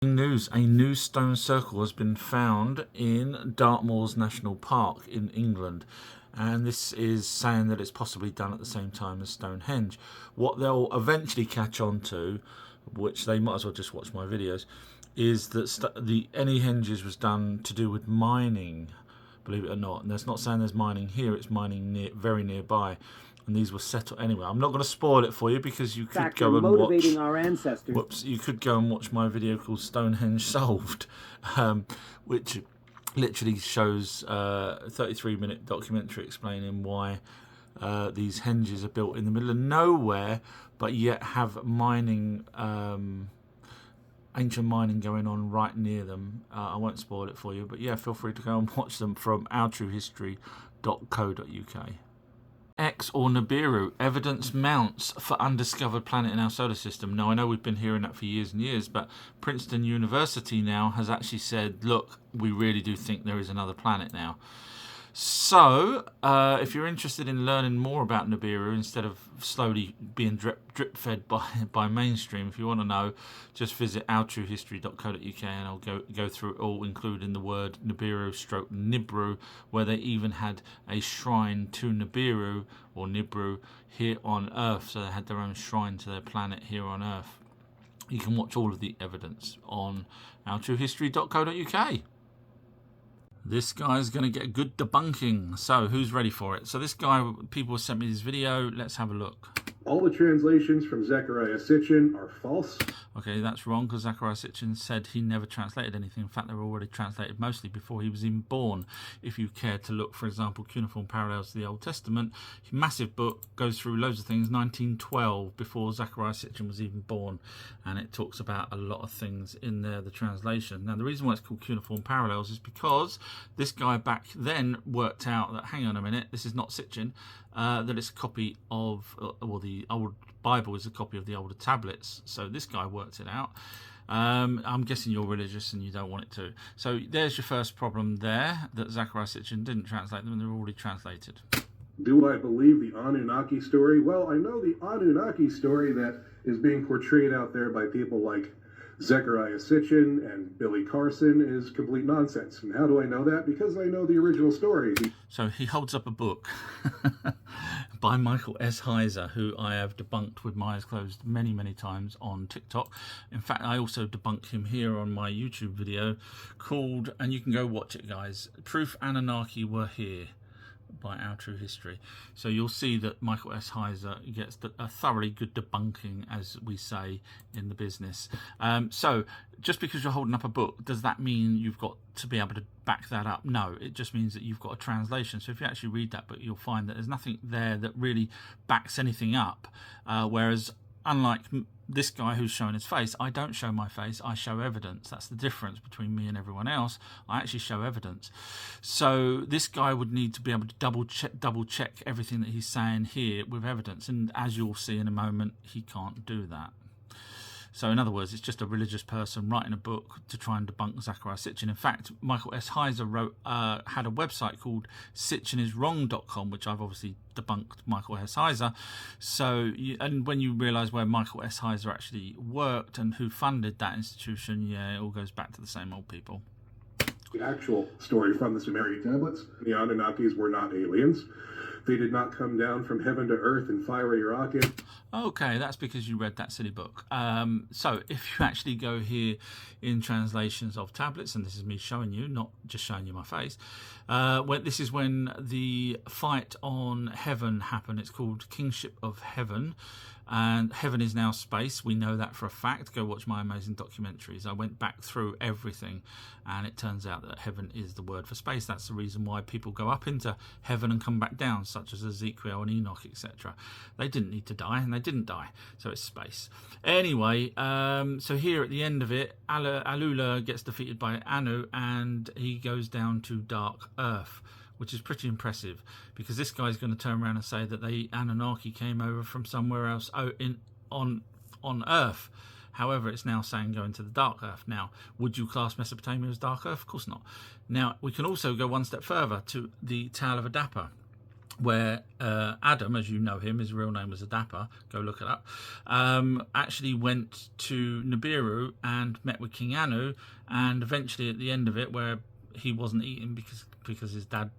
News: a new stone circle has been found in Dartmoors National Park in England, and this is saying that it's possibly done at the same time as Stonehenge. What they'll eventually catch on to, which they might as well just watch my videos, is that the any henges was done to do with mining, believe it or not. And that's not saying there's mining here; it's mining very nearby. And these were settled anyway. I'm not going to spoil it for you because you could go and watch. Our ancestors. Whoops! You could go and watch my video called Stonehenge Solved, which literally shows a 33-minute documentary explaining why these henges are built in the middle of nowhere, but yet have mining, ancient mining going on right near them. I won't spoil it for you, but yeah, feel free to go and watch them from ourtruehistory.co.uk. X or Nibiru, evidence mounts for undiscovered planet in our solar system. Now, I know we've been hearing that for years and years, but Princeton University now has actually said, look, we really do think there is another planet now. So, if you're interested in learning more about Nibiru instead of slowly being drip fed by mainstream, if you want to know, just visit ourtruehistory.co.uk and I'll go through it all, including the word Nibiru/Nibru, where they even had a shrine to Nibiru or Nibru here on Earth. So they had their own shrine to their planet here on Earth. You can watch all of the evidence on ourtruehistory.co.uk. This guy's going to get a good debunking. So, who's ready for it? So this guy, people sent me this video. Let's have a look. All the translations from Zecharia Sitchin are false. Okay, that's wrong, because Zecharia Sitchin said he never translated anything. In fact, they were already translated mostly before he was even born. If you care to look, for example, Cuneiform Parallels to the Old Testament, massive book, goes through loads of things, 1912, before Zecharia Sitchin was even born. And it talks about a lot of things in there, the translation. Now, the reason why it's called Cuneiform Parallels is because this guy back then worked out that, hang on a minute, this is not Sitchin, that it's a copy of, well, the old Bible is a copy of the older tablets. So this guy worked it out. I'm guessing you're religious and you don't want it to. So there's your first problem there, that Zecharia Sitchin didn't translate them and they're already translated. Do I believe the Anunnaki story? Well, I know the Anunnaki story that is being portrayed out there by people like Zecharia Sitchin and Billy Carson is complete nonsense. And how do I know that? Because I know the original story. So he holds up a book by Michael S. Heiser, who I have debunked with my eyes closed many, many times on TikTok. In fact, I also debunked him here on my YouTube video called, and you can go watch it, guys, Proof Anunnaki Were Here, by Our True History. So you'll see that Michael S. Heiser gets a thoroughly good debunking, as we say in the business. So just because you're holding up a book, does that mean you've got to be able to back that up? No, it just means that you've got a translation. So if you actually read that book, you'll find that there's nothing there that really backs anything up. Whereas unlike this guy who's showing his face, I don't show my face, I show evidence. That's the difference between me and everyone else. I actually show evidence. So this guy would need to be able to double check everything that he's saying here with evidence. And as you'll see in a moment, he can't do that. So in other words, it's just a religious person writing a book to try and debunk Zecharia Sitchin. In fact, Michael S. Heiser had a website called sitchiniswrong.com, which I've obviously debunked Michael S. Heiser. So, and when you realise where Michael S. Heiser actually worked and who funded that institution, yeah, it all goes back to the same old people. The actual story from the Sumerian tablets, the Anunnakis were not aliens. They did not come down from heaven to earth in fiery rockets. Okay, that's because you read that silly book. So if you actually go here in translations of tablets, and this is me showing you, not just showing you my face, this is when the fight on heaven happened. It's called Kingship of Heaven. And heaven is now space. We know that for a fact. Go watch my amazing documentaries. I went back through everything, and it turns out that heaven is the word for space. That's the reason why people go up into heaven and come back down, such as Ezekiel and Enoch, etc. They didn't need to die, and they didn't die. So it's space. Anyway, so here at the end of it, Alula gets defeated by Anu, and he goes down to Dark Earth, which is pretty impressive, because this guy's going to turn around and say that the Anunnaki came over from somewhere else on Earth. However, it's now saying going to the Dark Earth. Now, would you class Mesopotamia as Dark Earth? Of course not. Now, we can also go one step further to the Tale of Adapa. where Adam, as you know him, his real name was Adapa, go look it up, actually went to Nibiru and met with King Anu, and eventually at the end of it, where he wasn't eating because his dad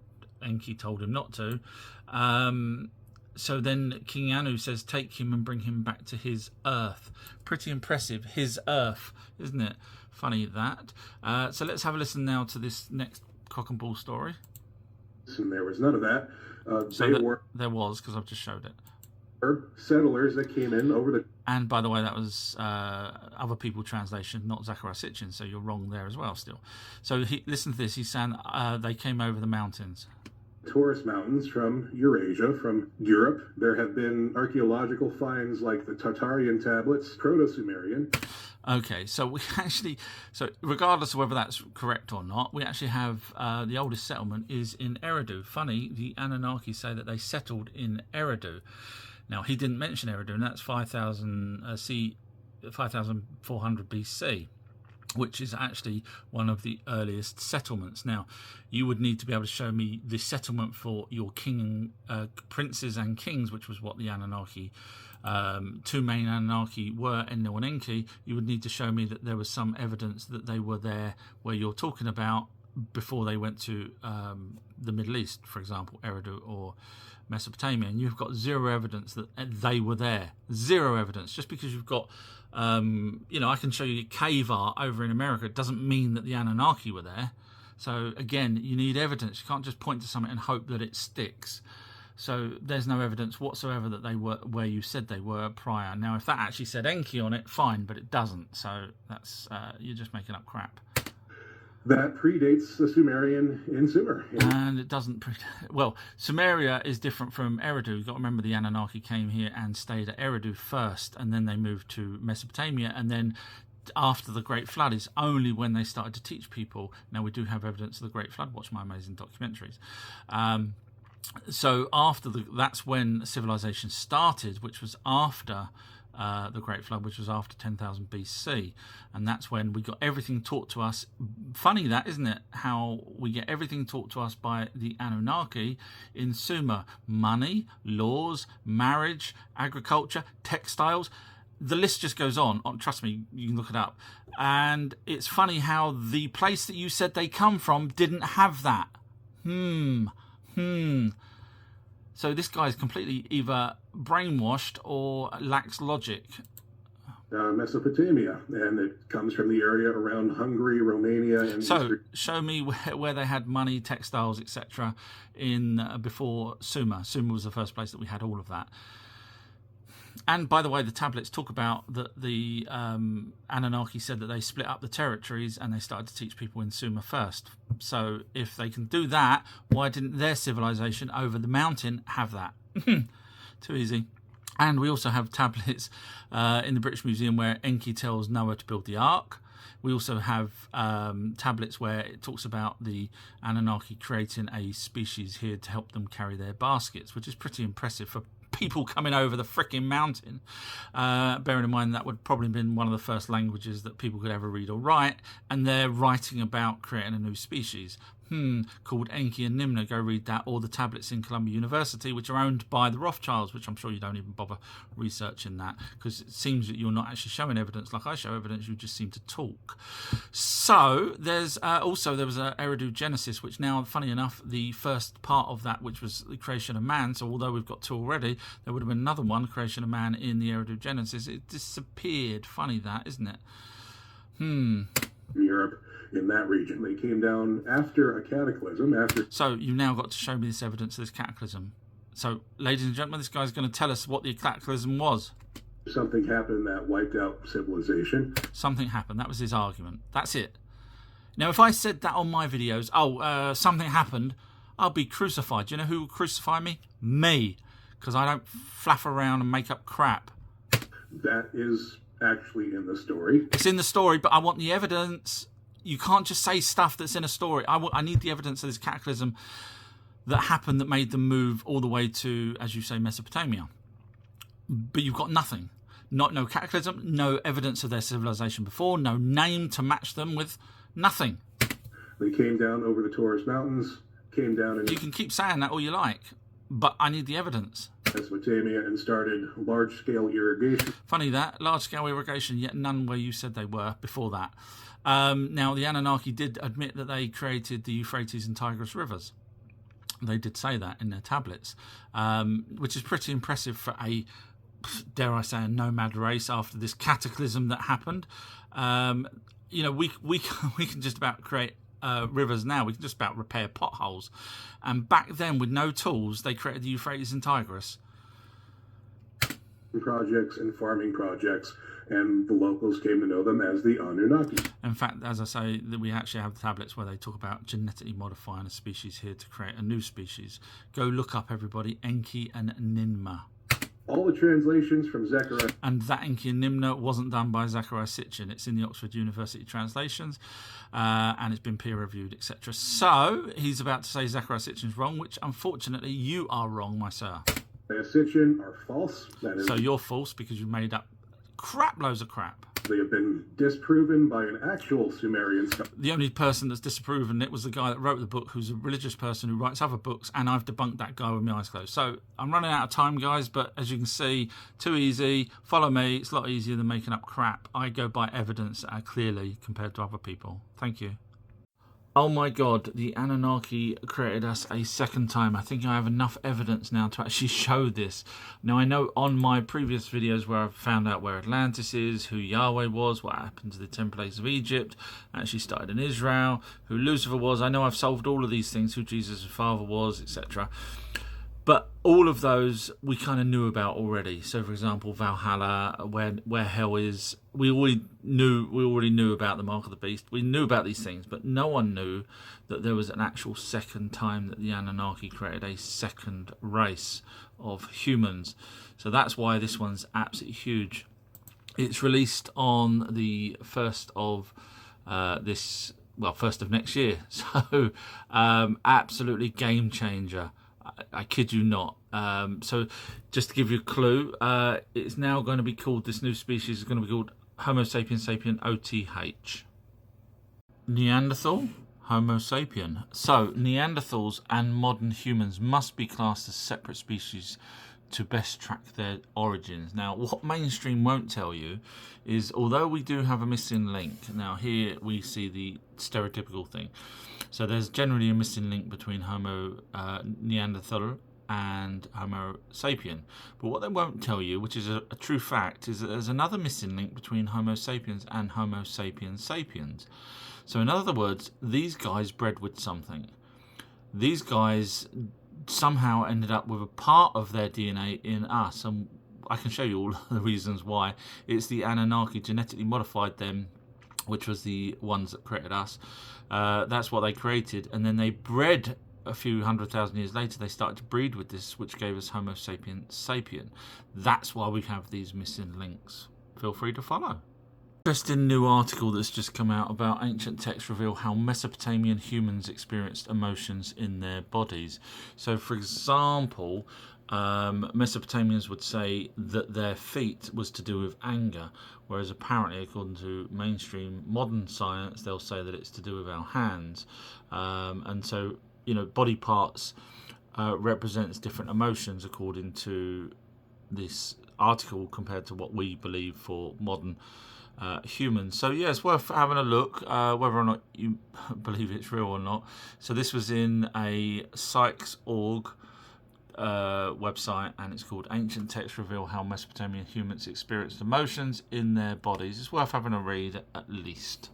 Enki told him not to, so then King Anu says, take him and bring him back to his Earth. Pretty impressive, his Earth, isn't it? Funny that. So let's have a listen now to this next cock and bull story. And there was none of that. There was, because I've just showed it. Settlers that came in over the... And by the way, that was other people translation, not Zechariah Sitchin, so you're wrong there as well still. So listen to this. He's saying they came over the mountains. Taurus Mountains from Eurasia, from Europe. There have been archaeological finds like the Tartarian tablets, Proto-Sumerian. Okay, so we actually, so regardless of whether that's correct or not, we actually have the oldest settlement is in Eridu. Funny, the Anunnaki say that they settled in Eridu. Now, he didn't mention Eridu, and that's 5400 BC, which is actually one of the earliest settlements. Now, you would need to be able to show me the settlement for your king, princes and kings, which was what the Anunnaki, two main Anunnaki were, Enlil and Enki. You would need to show me that there was some evidence that they were there where you're talking about before they went to the Middle East, for example, Eridu or Mesopotamia, and you've got zero evidence that they were there. Zero evidence. Just because you've got, you know, I can show you cave art over in America, it doesn't mean that the Anunnaki were there. So again, you need evidence. You can't just point to something and hope that it sticks. So there's no evidence whatsoever that they were where you said they were prior. Now, if that actually said Enki on it, fine, but it doesn't. So that's you're just making up crap. That predates the Sumerian in Sumer. And it doesn't well, Sumeria is different from Eridu. You've got to remember the Anunnaki came here and stayed at Eridu first, and then they moved to Mesopotamia, and then after the Great Flood is only when they started to teach people. Now, we do have evidence of the Great Flood. Watch my amazing documentaries. So after that's when civilization started, which was after the Great Flood, which was after 10,000 BC, and that's when we got everything taught to us. Funny that, isn't it? How we get everything taught to us by the Anunnaki in Sumer: money, laws, marriage, agriculture, textiles. The list just goes on. Trust me, you can look it up. And it's funny how the place that you said they come from didn't have that. So this guy's completely either brainwashed or lacks logic. Mesopotamia, and it comes from the area around Hungary, Romania, and so show me where they had money, textiles, etc. in before Sumer. Sumer was the first place that we had all of that. And by the way, the tablets talk about that the Anunnaki said that they split up the territories and they started to teach people in Sumer first. So if they can do that, why didn't their civilization over the mountain have that? Too easy. And we also have tablets in the British Museum where Enki tells Noah to build the ark. We also have tablets where it talks about the Anunnaki creating a species here to help them carry their baskets, which is pretty impressive for people coming over the frickin' mountain. Bearing in mind that would probably have been one of the first languages that people could ever read or write, and they're writing about creating a new species called Enki and Nimna. Go read that, or the tablets in Columbia University, which are owned by the Rothschilds, which I'm sure you don't even bother researching that, because it seems that you're not actually showing evidence like I show evidence, you just seem to talk. So there's also there was a Eridu Genesis, which now, funny enough, the first part of that, which was the creation of man, so although we've got two already, there would have been another one, creation of man, in the Eridu Genesis. It disappeared. Funny that, isn't it? Europe, in that region. They came down after a cataclysm. So you've now got to show me this evidence of this cataclysm. So, ladies and gentlemen, this guy's going to tell us what the cataclysm was. Something happened that wiped out civilization. Something happened. That was his argument. That's it. Now, if I said that on my videos, something happened, I'll be crucified. Do you know who will crucify me? Me. Because I don't flaff around and make up crap. That is actually in the story. It's in the story, but I want the evidence. You can't just say stuff that's in a story. I need the evidence of this cataclysm that happened that made them move all the way to, as you say, Mesopotamia. But you've got nothing. No cataclysm, no evidence of their civilization before, no name to match them with, nothing. They came down over the Taurus Mountains, came down and... You can keep saying that all you like. but I need the evidence. Mesopotamia and started large-scale irrigation. Funny that, large-scale irrigation, yet none where you said they were before that. Now, the Anunnaki did admit that they created the Euphrates and Tigris rivers. They did say that in their tablets, which is pretty impressive for a, dare I say, a nomad race after this cataclysm that happened. You know, we can just about create rivers now. We can just about repair potholes. And back then, with no tools, they created the Euphrates and Tigris. Projects and farming projects, and the locals came to know them as the Anunnaki. In fact, as I say, that we actually have tablets where they talk about genetically modifying a species here to create a new species. Go look up, everybody, Enki and Ninmah. All the translations from Zechariah. And that Enki and Ninmah wasn't done by Zechariah Sitchin. It's in the Oxford University translations, and it's been peer-reviewed, etc. So, he's about to say Zechariah Sitchin's wrong, which, unfortunately, you are wrong, my sir. Sitchin are false. That is, so you're false because you made up crap loads of crap. They have been disproven by an actual Sumerian scholar. The only person that's disproven it was the guy that wrote the book, who's a religious person who writes other books, and I've debunked that guy with my eyes closed. So I'm running out of time, guys, but as you can see, too easy. Follow me. It's a lot easier than making up crap. I go by evidence clearly compared to other people. Thank you. Oh my God, the Anunnaki created us a second time. I think I have enough evidence now to actually show this. Now, I know on my previous videos where I've found out where Atlantis is, who Yahweh was, what happened to the 10 plagues of Egypt, actually started in Israel, who Lucifer was. I know I've solved all of these things, who Jesus' father was, etc. But all of those we kind of knew about already. So, for example, Valhalla, where hell is, we already knew about the mark of the beast. We knew about these things, but no one knew that there was an actual second time that the Anunnaki created a second race of humans. So that's why this one's absolutely huge. It's released on the 1st of first of next year. So absolutely game changer. I kid you not. So just to give you a clue, it's now going to be called, this new species is going to be called Homo sapiens sapien OTH. Neanderthal, Homo sapien. So Neanderthals and modern humans must be classed as separate species to best track their origins. Now, what mainstream won't tell you is, although we do have a missing link, now here we see the stereotypical thing. So there's generally a missing link between Homo Neanderthal and Homo sapien. But what they won't tell you, which is a true fact, is that there's another missing link between Homo sapiens and Homo sapiens sapiens. So in other words, these guys bred with something. These guys somehow ended up with a part of their DNA in us, and I can show you all the reasons why. It's the Anunnaki genetically modified them, which was the ones that created us. That's what they created, and then they bred a few 100,000 years later. They started to breed with this, which gave us Homo sapiens sapien. That's why we have these missing links. Feel free to follow. Interesting new article that's just come out about ancient texts reveal how Mesopotamian humans experienced emotions in their bodies. So, for example, Mesopotamians would say that their feet was to do with anger, whereas apparently, according to mainstream modern science, they'll say that it's to do with our hands. And so, you know, body parts represents different emotions according to this article compared to what we believe for modern humans. So yeah, it's worth having a look, whether or not you believe it's real or not. So this was in a Psychs.org website, and it's called Ancient Texts Reveal How Mesopotamian Humans Experienced Emotions in Their Bodies. It's worth having a read at least.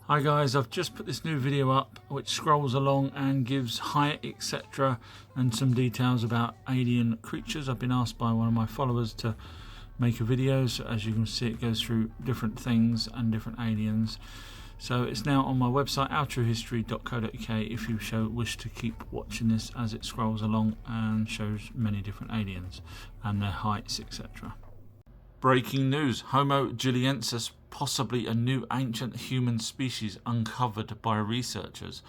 Hi guys, I've just put this new video up which scrolls along and gives height, etc., and some details about alien creatures. I've been asked by one of my followers to make a video, so as you can see it goes through different things and different aliens. So it's now on my website outtruehistory.co.uk if you wish to keep watching this as it scrolls along and shows many different aliens and their heights, etc. Breaking news: Homo giliensis, possibly a new ancient human species uncovered by researchers.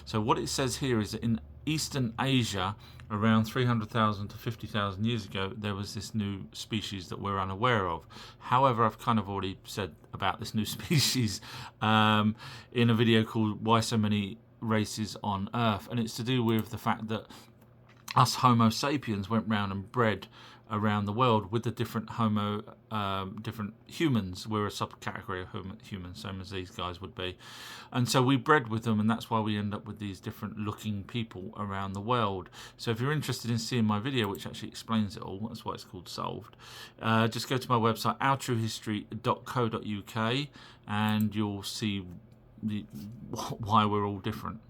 So what it says here is that in Eastern Asia, around 300,000 to 50,000 years ago, there was this new species that we're unaware of. However, I've kind of already said about this new species in a video called Why So Many Races on Earth, and it's to do with the fact that us Homo sapiens went round and bred around the world with the different different humans. We're a subcategory of humans, same as these guys would be, and so we bred with them, and that's why we end up with these different looking people around the world. So if you're interested in seeing my video, which actually explains it all, that's why it's called Solved, just go to my website ourtruehistory.co.uk and you'll see why we're all different.